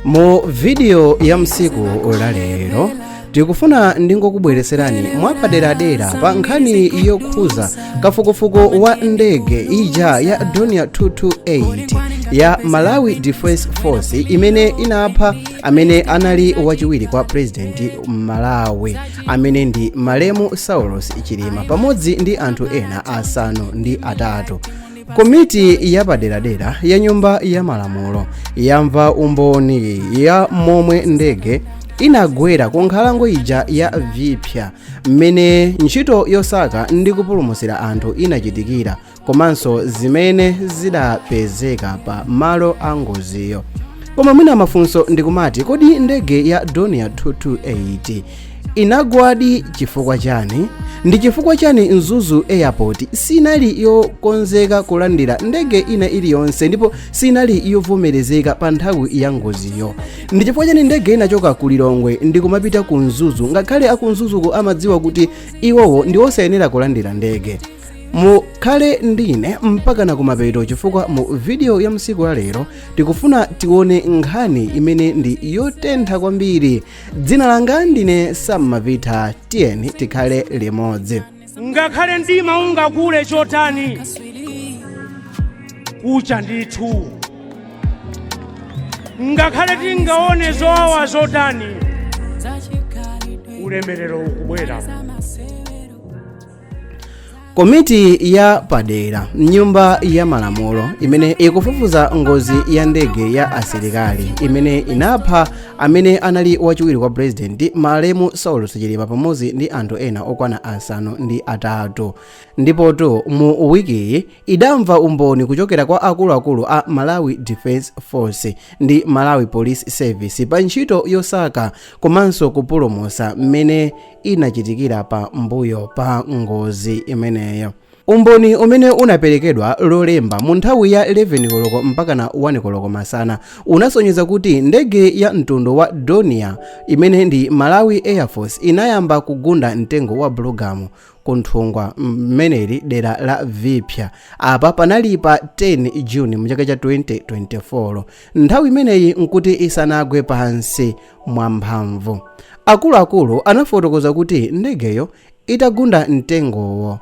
Mu video ya msiku ulalero tikufuna ndingokubwereserani mwapaderadera pa nkhani yokhuza kafukufuku wa ndege ija ya Dornier 228 ya Malawi Defense Force imene inapha amene anali wachiwiri kwa president Malawi amene ndi Malemu Saulos Chilima pamodzi ndi anthu ena asanu ndi atatu. Komiti ya paderadera ya nyumba ya malamulo yamva umboni ya momwe ndege inagwera ku nkhalango ija ya Vipya mmene ntchito yosaka ndi kupulumutsa anthu inachitikira komanso zimene zidapezeka pa malo a ngoziyo. Koma mwina mafunso ndikumati kodi ndege ya Dornier 228 inagwadi chifukwa chani? Ndi chifukwa chani Mzuzu Airport sinali yokonzeka kulandira ndege ina iliyonse ndipo sinali yovomerezeka pa nthawi ya ngoziyo? Ndi chifukwa chani ndege inachoka ku Lilongwe ndi kumapita ku Mzuzu ngakhale aku Mzuzuko amadziwa kuti iwowo ndi osayenera kulandira ndege? Mukhale ndine mpaka na kumapeto chifukwa mu video ya msiku wa lero tikufuna tione nkhani imene ndi yotentha kwambiri. Dzina langa ndine Sam Mavita, tiyeni tikhale limodzi. Ngakhale ndima ungakule chotani kucha ndithu, ngakhale tingaone zowawa zotani ulemerero ukubwera. Komiti ya padera nyumba ya malamulo imene ikufufuza ngozi ya ndege ya asilikali imene inapha amene anali wachiwiri kwa president Malemu Saulos Chilima pamodzi ndi anthu ena okwana asanu ndi atatu. Ndipotu mu wiki idamva umboni kuchokera kwa akuluakulu a Malawi Defense Force ndi Malawi Police Service pa ntchito yosaka komanso kupulumutsa mmene inachitikira pa mbuyo pa ngozi imeneyo. Umboni umene unaperekedwa lolemba mu nthawi ya 11 koloko mpaka na 1 koloko masana unasonyeza kuti ndege ya mtundu wa Dornier imene ndi Malawi Air Force inayamba kugunda mtengo wa Bulugamo kunthungwa mmeneli dera la Vipya apa panali pa 10 Juni mu chaka cha 2024. Nthawi imeneyi nkuti isanagwe pansi mwamphamvu. Akuluakulu anafotokoza kuti ndegeyo itagunda mtengowo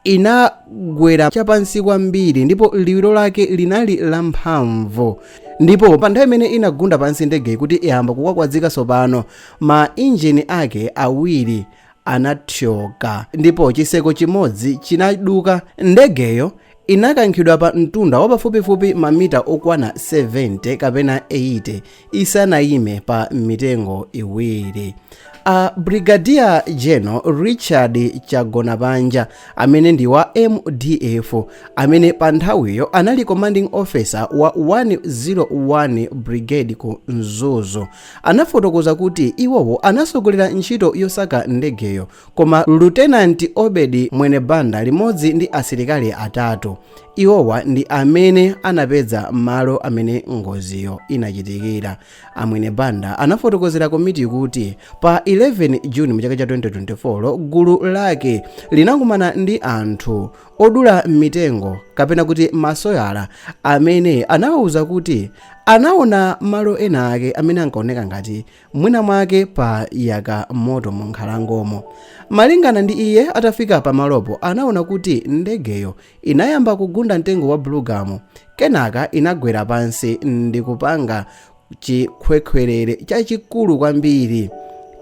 inagwera chapansi kwambiri ndipo liwiro lake linali lamphamvu. Ndipo pa nthawi imene inagunda pansi ndege kuti iyamba kukwakwadzika sopano ma injini ake awiri anathyoka ndipo chiseko chimodzi chinaduka. Ndegeyo inakankhidwa pa mtunda wa pafupifupi mamita okwana 70 kapena 80 isanayime pa mitengo iwiri. Brigadier General Richard Chagonapanja amene ndi wa MDF amene pa nthawiyo anali commanding officer wa 101 brigade ku Mzuzu anafotokoza kuti iwowo anasogolera ntchito yosaka ndegeyo koma Lieutenant Obedi Mwenebanda limodzi ndi asilikali atatu. Iwowa ndi amene anapeza malo amene ngoziyo inachitikira. Mwenebanda anafotokozera komiti kuti pa 11 Juni mu chaka cha 2024 gulu lake linakumana ndi anthu odula mitengo kapena kuti masoyala amene anawuza kuti anaona malo ena ake amene ankaoneka ngati mwina mwake pa yaka moto mu nkhalangomo. Malingana ndi iye atafika pa malopo anaona kuti ndegeyo inayamba kugunda mtengo wa Bulugamo kenaka inagwera pansi ndi kupanga chikhwekhwerere chachikulu kwambiri.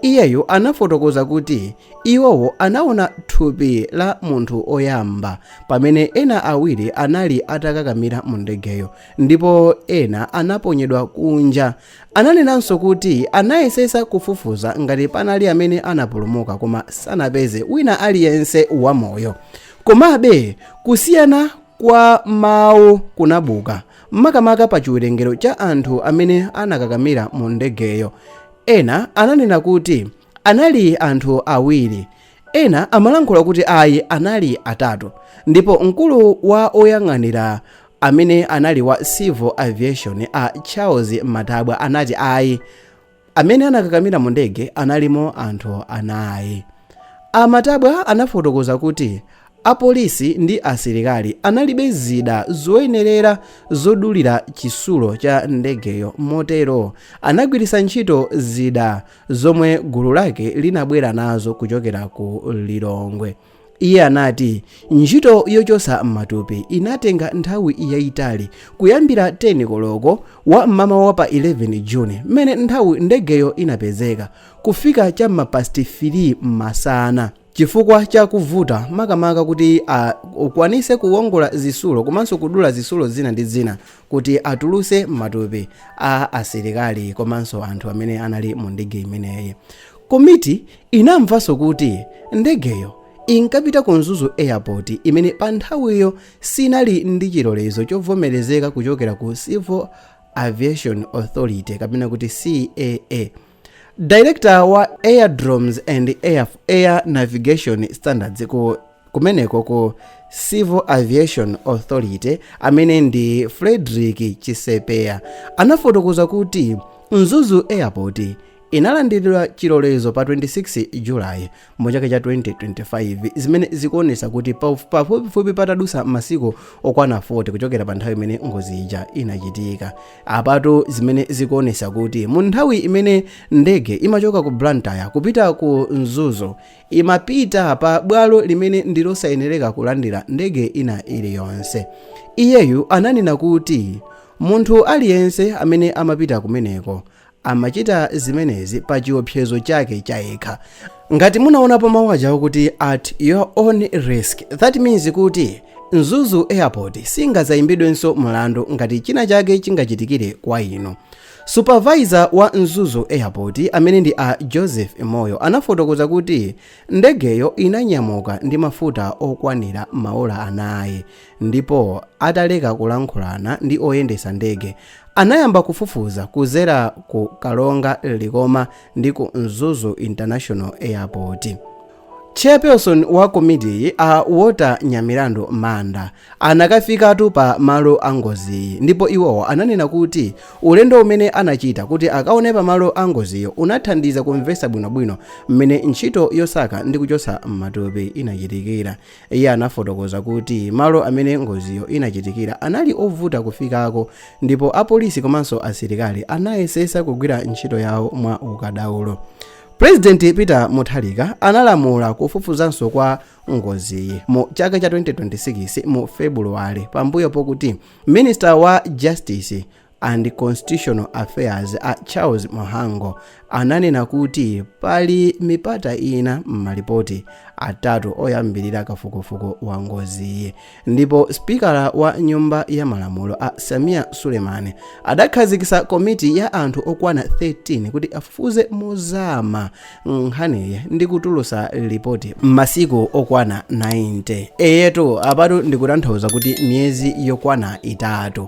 Iyeyo anafotokoza kuti iwowo anaona thupi la munthu oyamba pamene ena awiri anali atakakamira mu ndegeyo ndipo ena anaponyedwa kunja. Ananenanso kuti anayesesa kufufuza ngati panali amene anapulumuka koma sanapeze wina aliyense wamoyo. Komabe kusiyana kwa mawu kunabuka makamaka pa chiwerengero cha anthu amene anakakamira mu ndegeyo. Ena ananena kuti anali anthu awiri, ena amalankhula kuti ayi anali atatu, ndipo mkulu wa oyang'anira amene anali wa civil aviation Charles Matabwa anati ayi amene anakakamira mu ndege analimo anthu anayi. Matabwa anafotokoza kuti apolisi ndi asilikali analibe zida zoyenerera zodulira chisulo cha ndegeyo, motero anagwiritsa ntchito zida zomwe gulu lake linabwera nazo kuchokera ku Lilongwe. Iye anati ntchito yochosa matupi inatenga nthawi yayitali kuyambira 10 koloko wa mmawa wa pa 11 Juni mmene nthawi ndegeyo inapezeka kufika cham'ma past 3 masana, chifukwa cha kuvuta makamaka kuti ukwanise kuwongola zisulo komanso kudula zisulo zina ndi zina kuti atuluse matupi a asilikali komanso anthu amene anali mu ndege imeneyi. Komiti inamvanso kuti ndegeyo inkapita ku Mzuzu Airport imene pa nthawiyo sinali ndi chilolezo chovomerezeka kuchokera ku Civil Aviation Authority kapena kuti CAA. Director wa Airdromes and Air Navigation Standards kumeneko ku Civil Aviation Authority amene ndi Frederick Chisepeya anafotokoza kuti Mzuzu Airport inalandiridwa chilolezo pa 26 Julai mu chaka cha 2025 zimene zikuonesa kuti pafupifupi patadusa masiku okwana 40 kuchokera pa nthawi imene ngozi ija inachitika. Apatu zimene zikuonesa kuti mu nthawi imene ndege imachoka ku Blantyre kupita ku Mzuzu imapita pa bwalo limene ndilosayenereka kulandira ndege ina iliyonse. Iyeyu ananena kuti munthu aliyense amene amapita kumeneko amachita zimenezi pa chiopsezo chake chayekha. Ngati munaonapo mawu ajawo kuti at your own risk, that means kuti Mzuzu Airport singazayimbidwenso mlandu ngati china chake chingachitikire kwa inu. Supervisor wa Mzuzu Airport amene ndi a Joseph Moyo anafotokoza kuti ndegeyo inanyamuka ndi mafuta okwanira maola 4 ndipo ataleka kulankhulana ndi oyendesa ndege anayamba kufufuza kuzera ku Kalonga Likoma ndi ku Mzuzu International Airport. Chairperson wa komiti a Walter Nyamilandu Manda anakafikatu pa malo angozi ndipo iwowo ananena kuti ulendo umene anachita kuti akaone pa malo angoziyo unathandiza kumvesa bwinobwino mmene ntchito yosaka ndi kuchosa matupi inachitikira. Iye anafotokoza kuti malo amene ngoziyo inachitikira anali ovuta kufikako ndipo apolisi komanso asilikali anayesesa kugwira ntchito yawo mwa ukadaulo. President Peter Mutharika analamula kufufuzanso kwa ngozi mu chaka cha 2026 mu February pambuyo pokuti Minister wa Justice and Constitutional Affairs a Charles Mohango ananena kuti pali mipata ina m'malipoti atatu oyambirira kafukufuku wa ngozi. Ndipo spikala wa nyumba ya malamulo a Samia Suleiman adakhazikisa komiti ya anthu okwana 13 kuti afufuze mozama nkhaniyi ndi kutulusa ripoti m'masiku okwana 90. Eyetu apatu ndikutanthauza kuti miyezi yokwana 3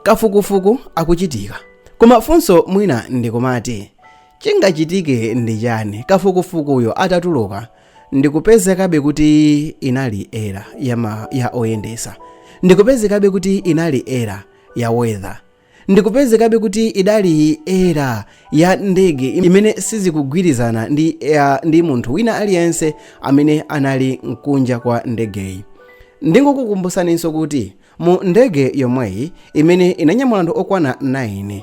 kafukufuku akuchitika. Koma funso mwina ndikumati chingachitike ndi chani kafukufukuyo atatuluka ndikupezekabe kuti inali era ya oyendesa, ndikupezekabe kuti inali era ya weather, ndikupezekabe kuti idali era ya ndege imene sizikugwirizana ndi munthu wina aliyense amene anali mkunja kwa ndegeyi. Ndingokukumbusaninso kuti mu ndege yomweyi imene inanyamula anthu okwana 9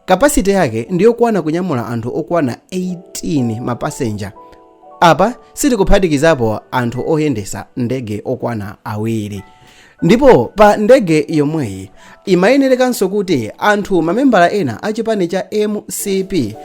kapasiti yake ndiyokwana kunyamula anthu okwana 18 mapasenja. Apa sitikuphatikizapo anthu oyendesa ndege okwana 2. Ndipo pa ndege yomweyi imayenerekanso kuti anthu mamembala ena achipani cha MCP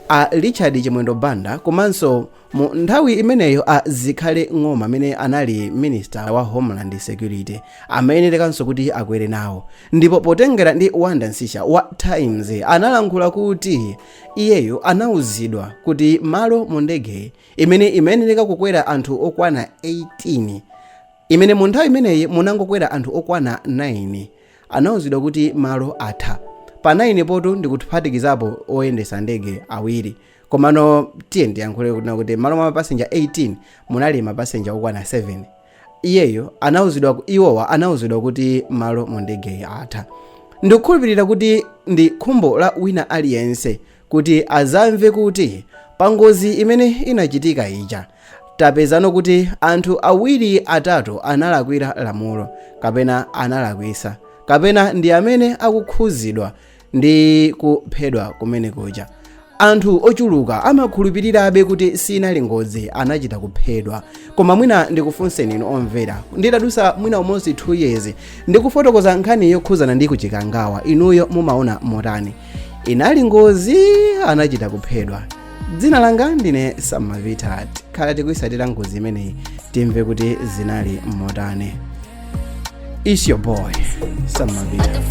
a Richard Chimwendo Banda komanso mu nthawi imeneyo a Zikhale Ng'oma amene anali Minister wa Homeland Security amayenerekanso kuti akwere nawo. Ndipo potengera ndi Wanda Nsisha wa Times analankhula kuti iyeyo anauzidwa kuti malo mu ndege imene imayenereka kukwera anthu okwana 18 imene mu nthawi imeneyi munangokwera anthu okwana 9 anauzidwa kuti malo atha. Pa 9 poto ndikuphatikizapo oyendesa ndege 2. Komano tiye ndiyankhule kuti malo mwa mapasenja 18 munali mapasenja okwana 7. Iyeyo iwowa anauzidwa kuti malo mu ndege atha. Ndikukhulupirira kuti ndi khumbo la wina aliyense kuti azamve kuti pa ngozi imene inachitika ija tapezano kuti anthu awiri atatu analakwira lamulo kapena analakwisa kapena ndi amene akukhuzidwa ndi kuphedwa kumene kuja. Anthu ochuluka amakhulupirirabe kuti sinali ngozi anachita kuphedwa, koma mwina ndikufunseni inu omvera, nditadusa mwina almost 2 years ndikufotokoza nkhani yokhuzana ndi kuchikangawa, inuyo mumaona motani? Inali ngozi anachita kuphedwa? Dzina langa ndine Samavita, khala tikuisatira ngozi imeneyi timve kuti zinali motani. It's your boy Samavita.